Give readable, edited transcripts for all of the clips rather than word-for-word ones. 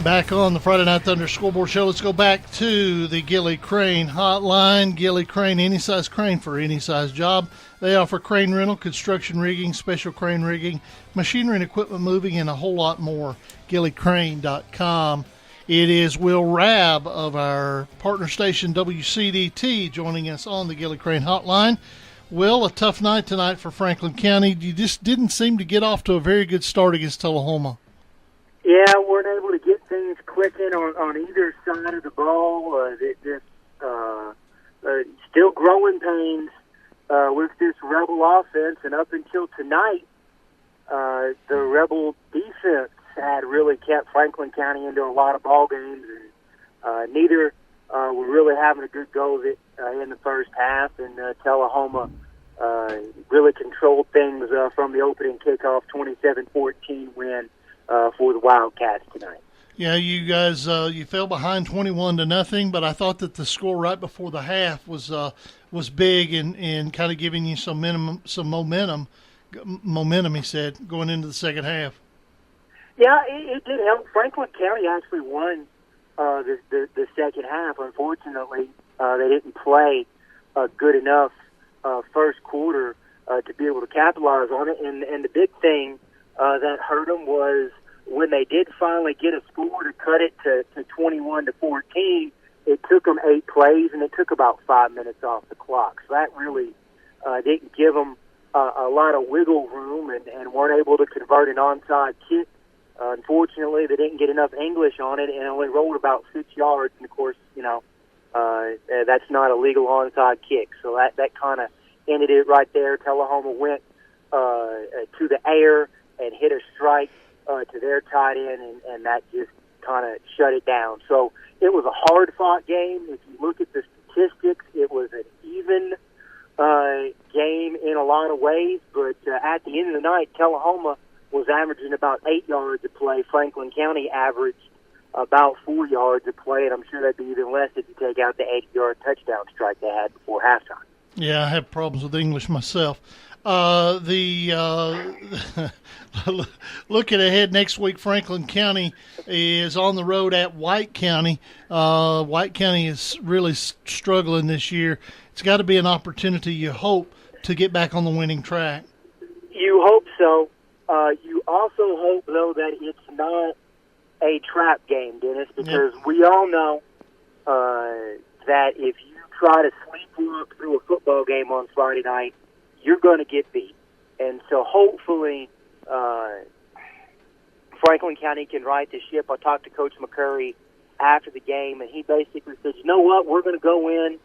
Back on the Friday Night Thunder Scoreboard Show. Let's go back to the Gilly Crane hotline. Gilly Crane, any size crane for any size job. They offer crane rental, construction rigging, special crane rigging, machinery and equipment moving, and a whole lot more. GillyCrane.com. It is Will Rabb of our partner station WCDT joining us on the Gilly Crane hotline. Will, a tough night tonight for Franklin County. You just didn't seem to get off to a very good start against Tullahoma. Yeah, weren't able to get things clicking on either side of the ball. Still growing pains with this Rebel offense, and up until tonight, the Rebel defense had really kept Franklin County into a lot of ball games, and neither were really having a good go of it in the first half, and Tullahoma really controlled things from the opening kickoff 27-14 win for the Wildcats tonight. Yeah, you guys, you fell behind 21-0, but I thought that the score right before the half was big and kind of giving you some momentum. He said, going into the second half. Yeah, it did help. Franklin County actually won the second half. Unfortunately, they didn't play good enough first quarter to be able to capitalize on it. And the big thing that hurt them was when they did finally get a score to cut it to 21-14, it took them 8 plays, and it took about 5 minutes off the clock. So that really didn't give them a lot of wiggle room and weren't able to convert an onside kick. Unfortunately, they didn't get enough English on it and only rolled about 6 yards. And, of course, that's not a legal onside kick. So that kind of ended it right there. Tullahoma went to the air and hit a strike to their tight end, and that just kind of shut it down. So it was a hard-fought game. If you look at the statistics, it was an even game in a lot of ways, but at the end of the night, Tullahoma was averaging about 8 yards a play. Franklin County averaged about 4 yards a play, and I'm sure that'd be even less if you take out the 80-yard touchdown strike they had before halftime. Yeah, I have problems with English myself. Looking ahead next week, Franklin County is on the road at White County. White County is really struggling this year. It's got to be an opportunity, you hope, to get back on the winning track. You hope so. You also hope, though, that it's not a trap game, Dennis, because we all know that if you try to sleepwalk through a football game on Friday night, you're going to get beat. And so hopefully Franklin County can right the ship. I talked to Coach McCurry after the game, and he basically said, you know what, we're going to go in,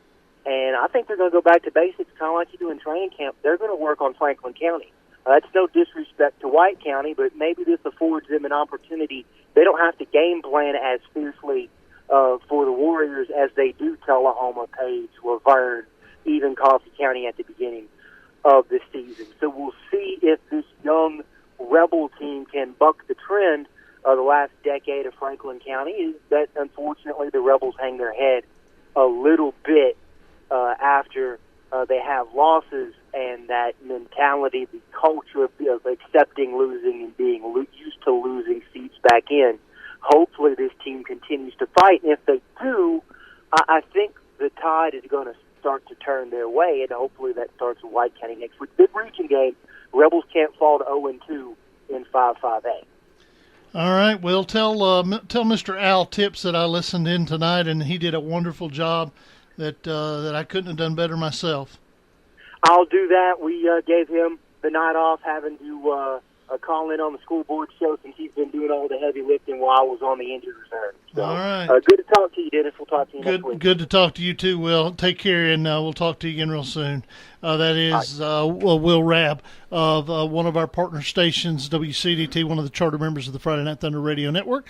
and I think they're going to go back to basics, kind of like you do in training camp. They're going to work on Franklin County. That's no disrespect to White County, but maybe this affords them an opportunity. They don't have to game plan as fiercely for the Warriors as they do Tullahoma, Page, Laverne, even Coffee County at the beginning of the season. So we'll see if this young Rebel team can buck the trend of the last decade of Franklin County. Is that unfortunately the Rebels hang their head a little bit after they have losses, and that mentality, the culture of accepting losing and being used to losing seeps back in. Hopefully this team continues to fight, and if they do, I think the tide is going to start to turn their way, and hopefully that starts with White County next week. Big region game. Rebels can't fall to 0-2 in 5-5A. All right. Well, tell Mr. Al Tips that I listened in tonight, and he did a wonderful job that I couldn't have done better myself. I'll do that. We gave him the night off, having to call in on the school board show since he's been doing all the heavy lifting while I was on the injured reserve. So, all right. Good to talk to you, Dennis. We'll talk to you next week. Good to talk to you too, Will. Take care, and we'll talk to you again real soon. That is Will Rabb of one of our partner stations, WCDT, one of the charter members of the Friday Night Thunder Radio Network.